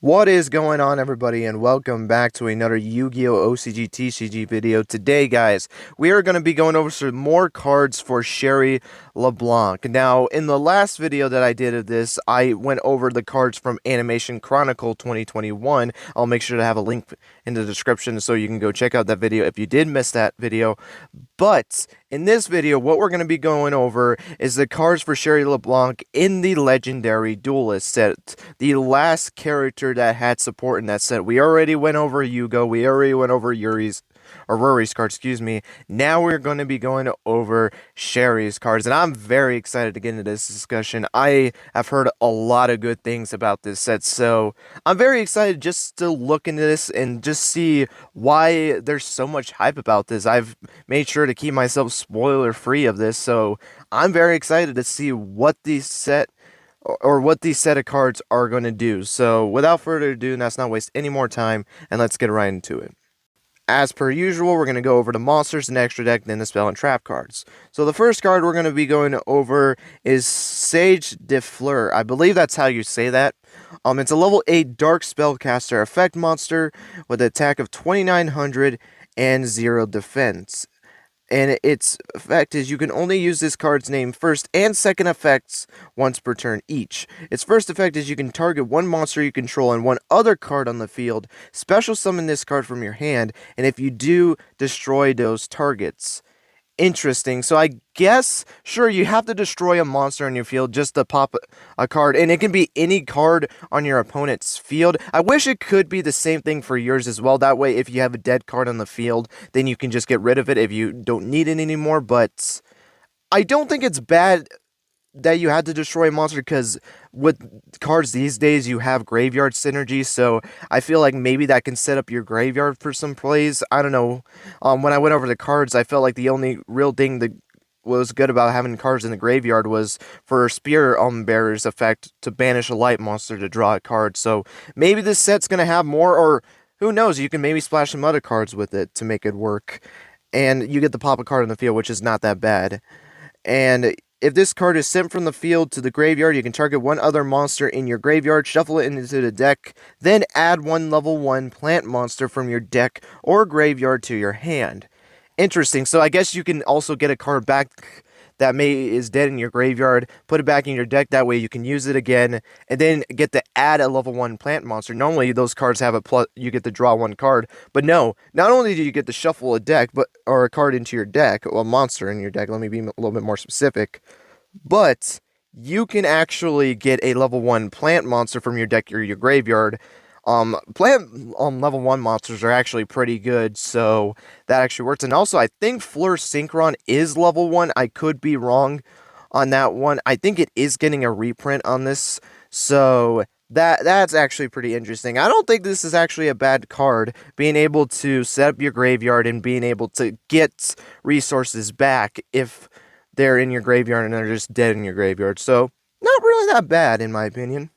What is going on, everybody, and welcome back to another Yu-Gi-Oh! OCG TCG video. Today, guys, we are going to be going over some more cards for Sherry LeBlanc. Now, in the last video that I did of this, I went over the cards from Animation Chronicle 2021. I'll make sure to have a link in the description so you can go check out that video if you did miss that video. But in this video, what we're going to be going over is the cards for Sherry LeBlanc in the Legendary Duelist set. The last character that had support in that set. We already went over Yugioh. We already went over Rory's cards, excuse me. Now we're going to be going over Sherry's cards, and I'm very excited to get into this discussion. I have heard a lot of good things about this set, so I'm very excited just to look into this and just see why there's so much hype about this. I've made sure to keep myself spoiler free of this, so I'm very excited to see what these set of cards are going to do. So without further ado, let's not waste any more time and let's get right into it. As per usual, we're going to go over the monsters and extra deck, then the spell and trap cards. So the first card we're going to be going over is Sage Defleur. I believe that's how you say that. It's a level 8 dark spellcaster effect monster with an attack of 2900 and 0 defense. And its effect is you can only use this card's name first and second effects once per turn each. Its first effect is you can target one monster you control and one other card on the field, special summon this card from your hand, and if you do, destroy those targets. Interesting. So I guess, sure, you have to destroy a monster on your field just to pop a card, and it can be any card on your opponent's field. I wish it could be the same thing for yours as well. That way, if you have a dead card on the field, then you can just get rid of it if you don't need it anymore. But I don't think it's bad that you had to destroy a monster, because with cards these days you have graveyard synergy, so I feel like maybe that can set up your graveyard for some plays. I don't know. When I went over the cards, I felt like the only real thing that was good about having cards in the graveyard was for Spear Bearer's effect to banish a light monster to draw a card. So maybe this set's gonna have more, or who knows, you can maybe splash some other cards with it to make it work, and you get to pop a card on the field, which is not that bad. And if this card is sent from the field to the graveyard, you can target one other monster in your graveyard, shuffle it into the deck, then add one level 1 plant monster from your deck or graveyard to your hand. Interesting. So I guess you can also get a card back that is dead in your graveyard, put it back in your deck, that way you can use it again, and then get to add a level 1 plant monster. Normally those cards have you get to draw one card, but no, not only do you get to shuffle a deck, or a card into your deck, or a monster in your deck, let me be a little bit more specific, but you can actually get a level 1 plant monster from your deck or your graveyard. Level 1 monsters are actually pretty good, so that actually works. And also, I think Fleur Synchron is level 1. I could be wrong on that one. I think it is getting a reprint on this, so that's actually pretty interesting. I don't think this is actually a bad card, being able to set up your graveyard and being able to get resources back if they're in your graveyard and they're just dead in your graveyard. So, not really that bad, in my opinion.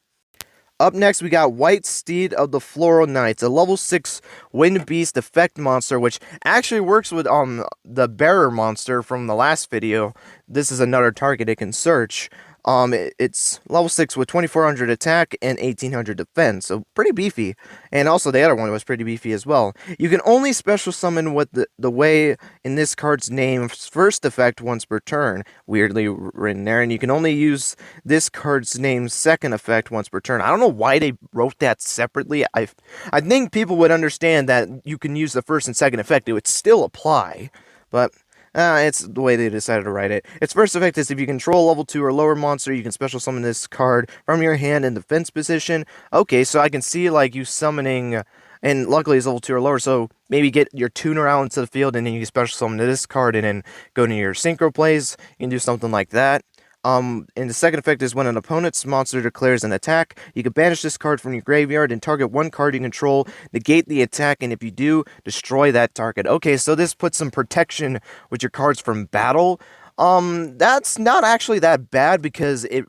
Up next, we got White Steed of the Floral Knights, a level 6 Wind Beast effect monster, which actually works with the Bearer monster from the last video. This is another target it can search. It's level 6 with 2400 attack and 1800 defense, so pretty beefy. And also the other one was pretty beefy as well. You can only special summon with the way in this card's name's first effect once per turn, weirdly written there, and you can only use this card's name's second effect once per turn. I don't know why they wrote that separately. I think people would understand that you can use the first and second effect, it would still apply, but it's the way they decided to write it. Its first effect is if you control a level 2 or lower monster, you can special summon this card from your hand in defense position. Okay, so I can see like you summoning, and luckily it's level 2 or lower, so maybe get your tuner out into the field and then you can special summon this card and then go to your synchro plays. You can do something like that. And the second effect is when an opponent's monster declares an attack, you can banish this card from your graveyard and target one card you control, negate the attack, and if you do, destroy that target. Okay, so this puts some protection with your cards from battle. That's not actually that bad because it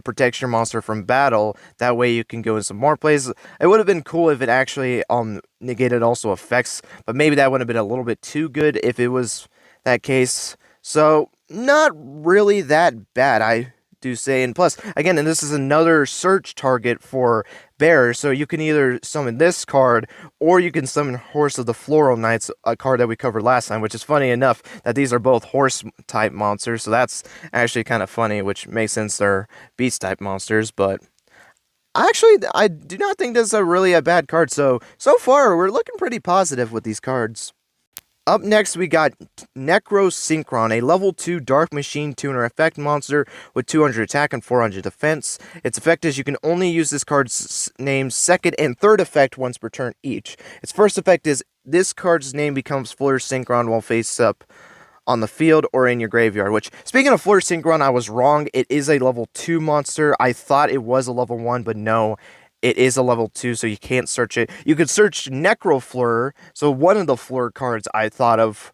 protects your monster from battle. That way you can go in some more plays. It would have been cool if it actually negated also effects, but maybe that would have been a little bit too good if it was that case. So not really that bad. I to say. And plus, again, and this is another search target for bears, so you can either summon this card, or you can summon Horse of the Floral Knights, a card that we covered last time, which is funny enough that these are both horse-type monsters, so that's actually kind of funny, which makes sense they're beast-type monsters, but actually, I do not think this is really a bad card, so far, we're looking pretty positive with these cards. Up next, we got Necro Syncron, a level 2 Dark Machine Tuner effect monster with 200 attack and 400 defense. Its effect is you can only use this card's name's second and third effect once per turn each. Its first effect is this card's name becomes Fleur Synchron while face up on the field or in your graveyard, which, speaking of Fleur Synchron, I was wrong. It is a level 2 monster. I thought it was a level 1, but no. It is a level 2, so you can't search it. You could search Necro Fleur. So one of the Fleur cards I thought of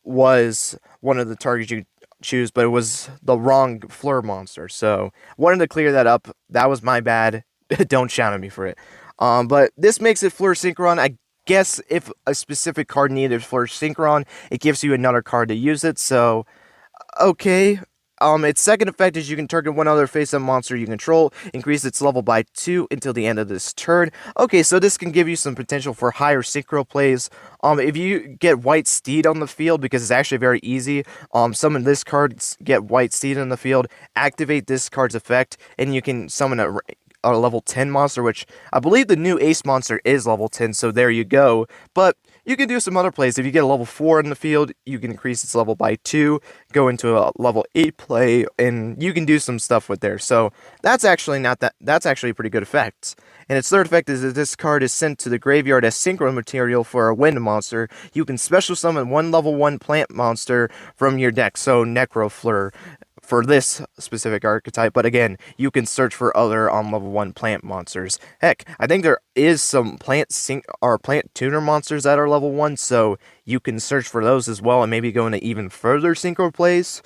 was one of the targets you choose, but it was the wrong Fleur monster. So wanted to clear that up. That was my bad. Don't shout at me for it. But this makes it Fleur Synchron. I guess if a specific card needed Fleur Synchron, it gives you another card to use it. So, okay. Its second effect is you can target one other face-up monster you control, increase its level by 2 until the end of this turn. Okay, so this can give you some potential for higher synchro plays. If you get White Steed on the field, because it's actually very easy, summon this card, get White Steed on the field, activate this card's effect, and you can summon a level 10 monster, which I believe the new Ace monster is level 10, so there you go. But you can do some other plays. If you get a level 4 in the field, you can increase its level by 2, go into a level 8 play, and you can do some stuff with there. So that's actually that's actually a pretty good effect. And its third effect is that this card is sent to the graveyard as synchro material for a wind monster. You can special summon one level 1 plant monster from your deck, so Necro Fleur, for this specific archetype, but again, you can search for other level 1 plant monsters. Heck, I think there is some plant tuner monsters that are level 1, so you can search for those as well and maybe go into even further synchro plays.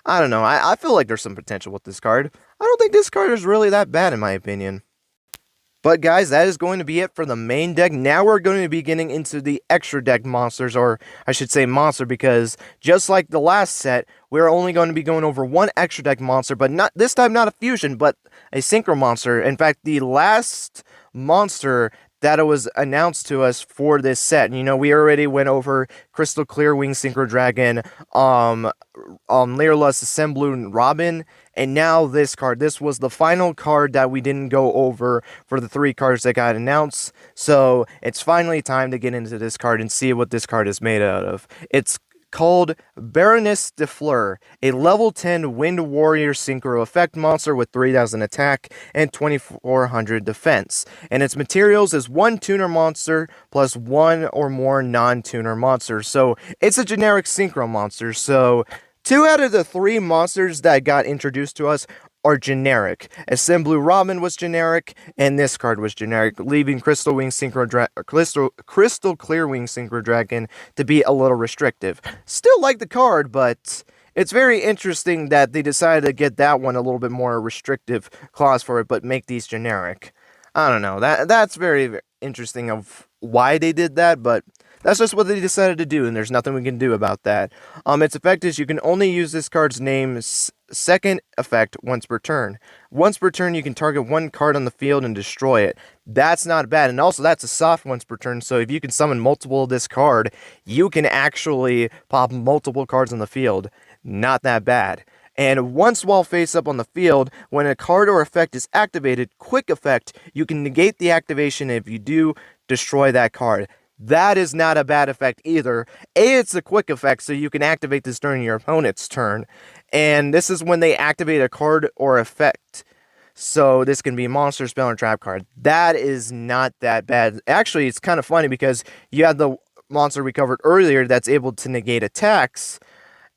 I don't know, I feel like there's some potential with this card. I don't think this card is really that bad in my opinion. But guys, that is going to be it for the main deck. Now we're going to be getting into the extra deck monsters, or I should say monster, because just like the last set, we're only going to be going over one extra deck monster, but not this time not a fusion, but a synchro monster. In fact, the last monster that it was announced to us for this set. You know, we already went over Crystal Clearwing Synchro Dragon, Leerlust Assemblu Robin, and now this card. This was the final card that we didn't go over for the 3 cards that got announced. So it's finally time to get into this card and see what this card is made out of. It's called Baroness Defleur, a level 10 Wind Warrior Synchro effect monster with 3000 attack and 2400 defense. And its materials is 1 tuner monster plus 1 or more non-tuner monsters. So it's a generic synchro monster. So 2 out of the 3 monsters that got introduced to us are generic. Assemblu Robin was generic, and this card was generic, leaving Crystal Clearwing Synchro Dragon to be a little restrictive. Still like the card, but it's very interesting that they decided to get that one a little bit more restrictive clause for it, but make these generic. I don't know. That's very interesting of why they did that, but that's just what they decided to do, and there's nothing we can do about that. Its effect is you can only use this card's name's second effect once per turn. Once per turn, you can target one card on the field and destroy it. That's not bad, and also that's a soft once per turn, so if you can summon multiple of this card, you can actually pop multiple cards on the field. Not that bad. And once while face up on the field, when a card or effect is activated, quick effect, you can negate the activation. If you do, destroy that card. That is not a bad effect either. It's a quick effect, so you can activate this during your opponent's turn. And this is when they activate a card or effect. So this can be a monster, spell, or trap card. That is not that bad. Actually, it's kind of funny because you have the monster we covered earlier that's able to negate attacks.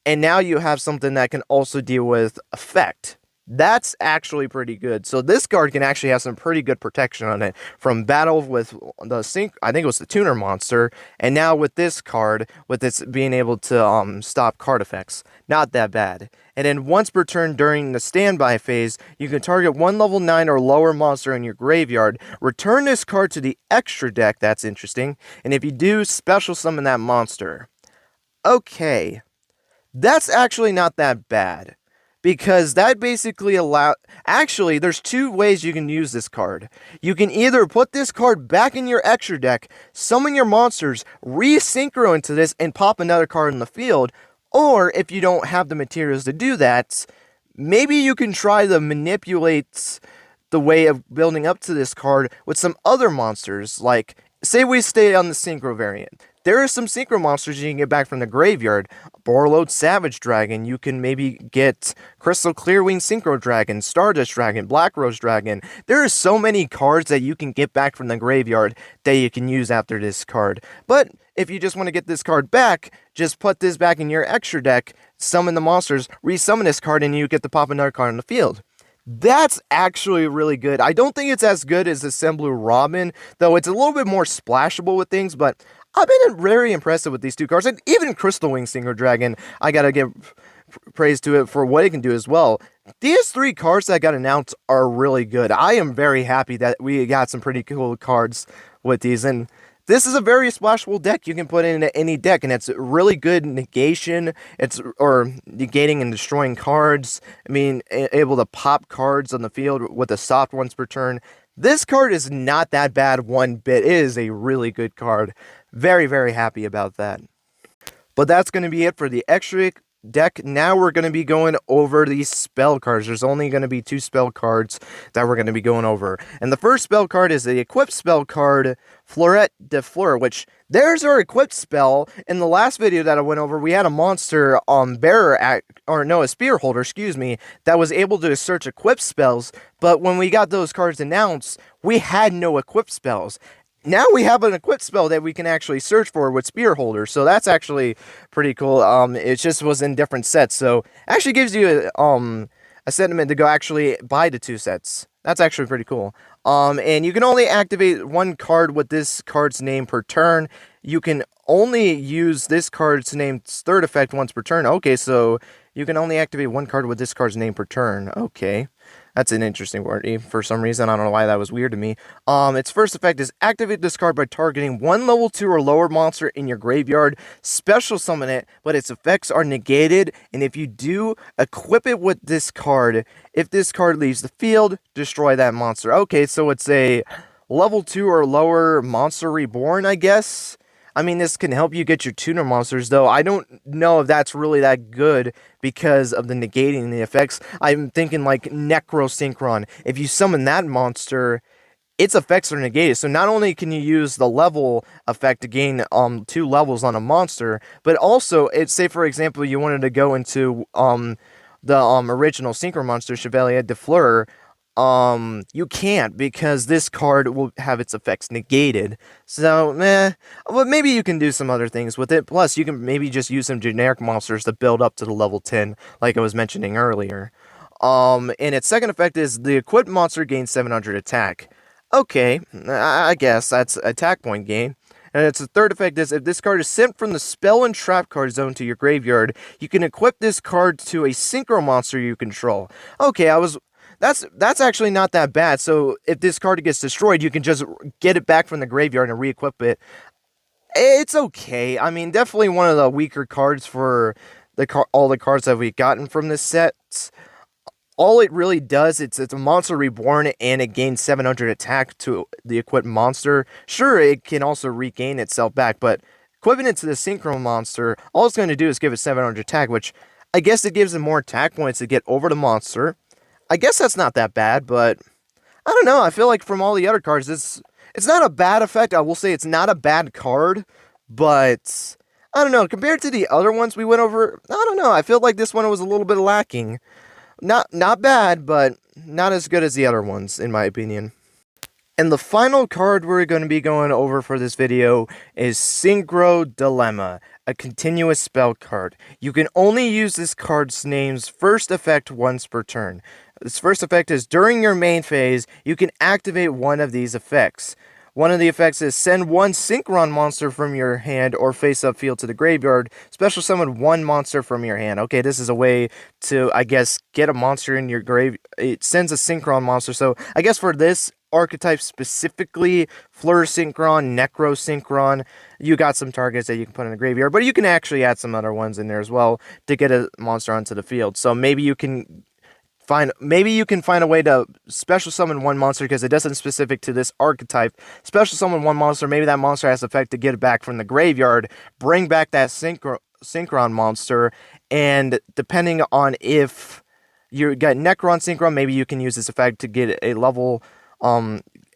And now you have something that can also deal with effect. That's actually pretty good. So this card can actually have some pretty good protection on it from battle with the I think it was the tuner monster, and now with this card, with its being able to stop card effects. Not that bad. And then once per turn during the standby phase, you can target one level 9 or lower monster in your graveyard, return this card to the extra deck. That's interesting. And if you do, special summon that monster. Okay. That's actually not that bad. because that basically actually, there's two ways you can use this card. You can either put this card back in your extra deck, summon your monsters, re-synchro into this, and pop another card in the field, or if you don't have the materials to do that, maybe you can try to manipulate the way of building up to this card with some other monsters, like, say we stay on the Synchro variant. There are some Synchro monsters you can get back from the graveyard. Borreload Savage Dragon, you can maybe get Crystal Clearwing Synchro Dragon, Stardust Dragon, Black Rose Dragon. There are so many cards that you can get back from the graveyard that you can use after this card. But if you just want to get this card back, just put this back in your extra deck, summon the monsters, resummon this card, and you get to pop another card in the field. That's actually really good. I don't think it's as good as Assembler Robin, though it's a little bit more splashable with things, but I've been very impressed with these two cards. And even Crystal Wing Synchro Dragon, I gotta give praise to it for what it can do as well. These three cards that got announced are really good. I am very happy that we got some pretty cool cards with these, and this is a very splashable deck you can put into any deck, and it's really good negation, or negating and destroying cards. I mean, able to pop cards on the field with the soft ones per turn. This card is not that bad one bit. It is a really good card. Very, very happy about that. But that's going to be it for the extra deck. Now we're going to be going over these spell cards. There's only going to be 2 spell cards that we're going to be going over. And the first spell card is the equipped spell card, Baroness Defleur, which there's our equipped spell. In the last video that I went over, we had a monster a spear holder, excuse me, that was able to search equipped spells, but when we got those cards announced, we had no equipped spells. Now we have an equipped spell that we can actually search for with Spear Holder, so that's actually pretty cool. It just was in different sets, so actually gives you a sentiment to go actually buy the 2 sets. That's actually pretty cool. And you can only activate 1 card with this card's name per turn. You can only use this card's name's 3rd effect once per turn. Okay, so you can only activate 1 card with this card's name per turn. Okay. That's an interesting word. For some reason, I don't know why that was weird to me. Its first effect is activate this card by targeting 1 level 2 or lower monster in your graveyard. Special summon it, but its effects are negated. And if you do, equip it with this card. If this card leaves the field, destroy that monster. Okay, so it's a level 2 or lower monster reborn, I guess. I mean, this can help you get your tuner monsters, though I don't know if that's really that good because of the negating the effects. I'm thinking like Necro Syncron. If you summon that monster, its effects are negated. So not only can you use the level effect to gain 2 levels on a monster, but also, say for example, you wanted to go into the original Synchro monster, Chevalier de Fleur. You can't, because this card will have its effects negated. So, well, maybe you can do some other things with it. Plus, you can maybe just use some generic monsters to build up to the level 10, like I was mentioning earlier. And its second effect is the equipped monster gains 700 attack. Okay, I guess that's attack point gain. And its third effect is, if this card is sent from the spell and trap card zone to your graveyard, you can equip this card to a synchro monster you control. Okay, that's actually not that bad. So if this card gets destroyed, you can just get it back from the graveyard and re-equip it. It's okay. I mean, definitely one of the weaker cards for all the cards that we've gotten from this set. All it really does, it's a monster reborn, and it gains 700 attack to the equipped monster. Sure, it can also regain itself back, but equipping it to the synchro monster, all it's going to do is give it 700 attack, which I guess it gives it more attack points to get over the monster. I guess that's not that bad, but I don't know. I feel like from all the other cards, it's not a bad effect. I will say it's not a bad card, but I don't know. Compared to the other ones we went over, I don't know. I feel like this one was a little bit lacking. Not bad, but not as good as the other ones, in my opinion. And the final card we're going to be going over for this video is Synchro Dilemma, a continuous spell card. You can only use this card's name's first effect once per turn. This first effect is, during your main phase, you can activate one of these effects. One of the effects is send 1 Synchron monster from your hand or face-up field to the graveyard. Special summon 1 monster from your hand. Okay, this is a way to, I guess, get a monster in your grave. It sends a Synchron monster, so I guess for this, archetype specifically, Fleur Synchron, Necro Syncron, you got some targets that you can put in the graveyard, but you can actually add some other ones in there as well to get a monster onto the field. So maybe you can find a way to special summon one monster because it doesn't specific to this archetype. Special summon one monster, maybe that monster has effect to get it back from the graveyard, bring back that Synchron monster, and depending on if you got Necron Synchron, maybe you can use this effect to get a level,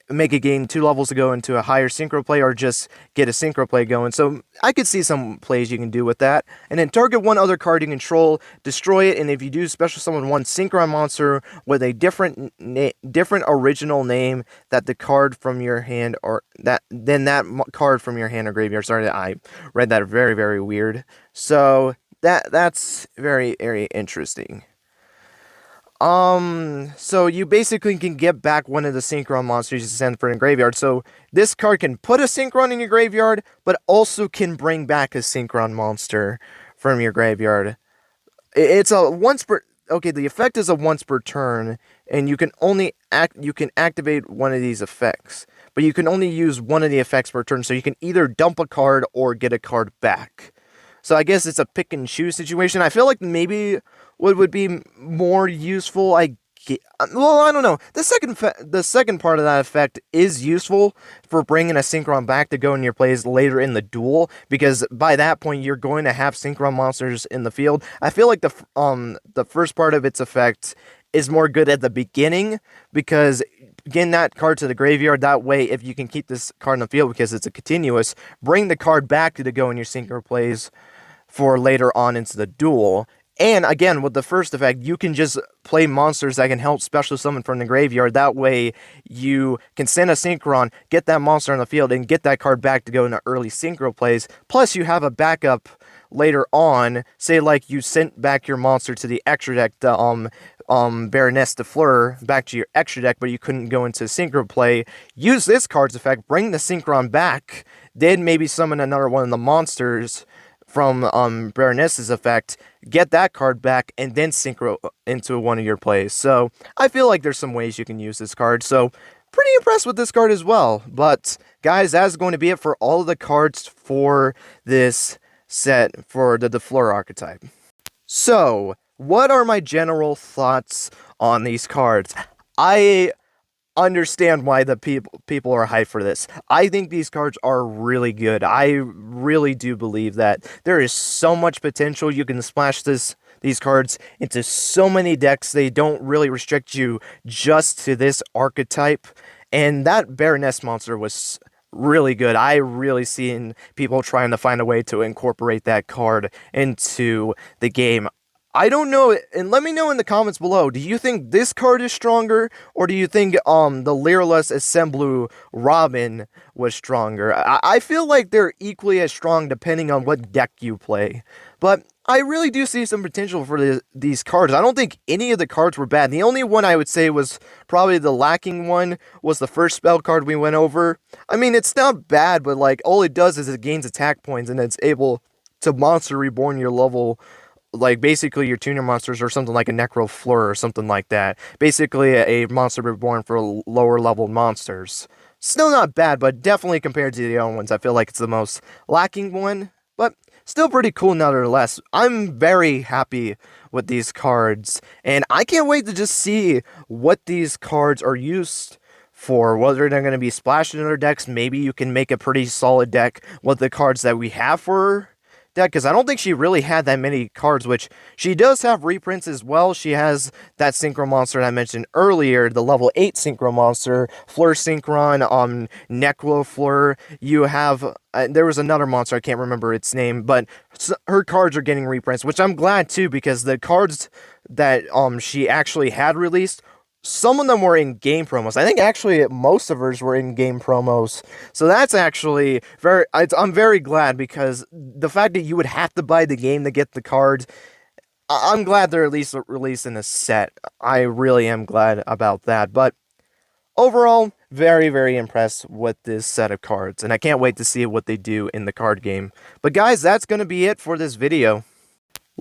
make it gain 2 levels to go into a higher synchro play, or just get a synchro play going. So I could see some plays you can do with that. And then target one other card you control, destroy it, and if you do special summon one synchron monster with a different original name that the card from your hand, or that card from your hand or graveyard. Sorry, I read that very, very weird. So that's very, very interesting. So you basically can get back one of the Synchron monsters you send for the graveyard. So this card can put a Synchron in your graveyard, but also can bring back a Synchron monster from your graveyard. It's a once per... Okay, the effect is a once per turn, and you can activate one of these effects. But you can only use one of the effects per turn, so you can either dump a card or get a card back. So I guess it's a pick and choose situation. I feel like maybe what would be more useful, well, I don't know. The second part of that effect is useful for bringing a Synchron back to go in your plays later in the duel, because by that point you're going to have Synchron monsters in the field. I feel like the first part of its effect is more good at the beginning, because getting that card to the graveyard, that way if you can keep this card in the field because it's a continuous, bring the card back to go in your synchro plays for later on into the duel. And again, with the first effect, you can just play monsters that can help special summon from the graveyard. That way, you can send a Synchron, get that monster on the field, and get that card back to go into early synchro plays. Plus, you have a backup later on. Say, like, you sent back your monster to the extra deck, the Baroness Defleur, back to your extra deck, but you couldn't go into synchro play. Use this card's effect, bring the Synchron back, then maybe summon another one of the monsters from Baroness's effect, get that card back, and then synchro into one of your plays. So I feel like there's some ways you can use this card. So pretty impressed with this card as well. But guys, that's going to be it for all of the cards for this set for the Defleur archetype. So what are my general thoughts on these cards? I understand why the people are hyped for this. I think these cards are really good. I really do believe that there is so much potential. You can splash these cards into so many decks. They don't really restrict you just to this archetype. And that Baroness monster was really good. I really seen people trying to find a way to incorporate that card into the game. I don't know, and let me know in the comments below, do you think this card is stronger, or do you think the Leerless Assemblu Robin was stronger? I feel like they're equally as strong depending on what deck you play, but I really do see some potential for these cards. I don't think any of the cards were bad. The only one I would say was probably the lacking one was the first spell card we went over. I mean, it's not bad, but like all it does is it gains attack points, and it's able to monster reborn your level, like basically your tuner monsters, or something like a Necro Fleur or something like that. Basically a monster reborn for lower level monsters. Still not bad, but definitely compared to the other ones, I feel like it's the most lacking one. But still pretty cool nonetheless. I'm very happy with these cards, and I can't wait to just see what these cards are used for, whether they're going to be splashed in other decks. Maybe you can make a pretty solid deck with the cards that we have for deck, because I don't think she really had that many cards, which she does have reprints as well. She has that Synchro monster I mentioned earlier, the level 8 Synchro monster, Fleur Synchron, Necro Fleur. You have, there was another monster, I can't remember its name, but her cards are getting reprints, which I'm glad too, because the cards that she actually had released, some of them were in game promos. I think actually most of hers were in game promos. So that's actually I'm very glad, because the fact that you would have to buy the game to get the cards, I'm glad they're at least releasing a set. I really am glad about that. But overall, very, very impressed with this set of cards, and I can't wait to see what they do in the card game. But guys, that's going to be it for this video.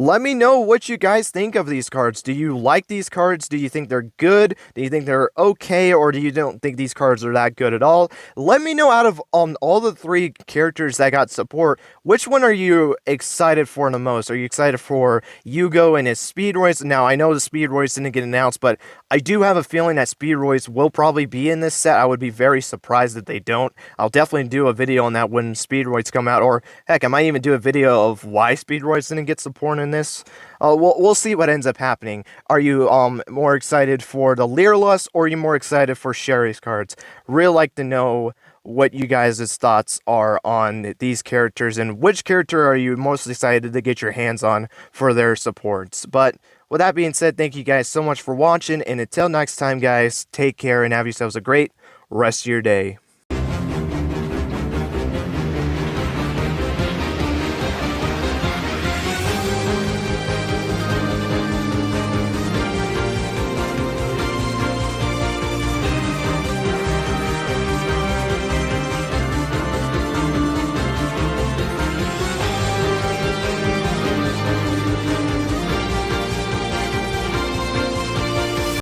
Let me know what you guys think of these cards. Do you like these cards? Do you think they're good? Do you think they're okay? Or do you don't think these cards are that good at all? Let me know out of all the 3 characters that got support, which one are you excited for the most? Are you excited for Yugioh and his Speed Royce? Now, I know the Speed Royce didn't get announced, but I do have a feeling that Speed Royce will probably be in this set. I would be very surprised if they don't. I'll definitely do a video on that when Speed Royce come out, or heck, I might even do a video of why Speed Royce didn't get support in this. We'll see what ends up happening. Are you more excited for the Leerlust, or are you more excited for Sherry's cards? Really like to know what you guys' thoughts are on these characters, and which character are you most excited to get your hands on for their supports. But with that being said, thank you guys so much for watching, and until next time, guys, take care and have yourselves a great rest of your day.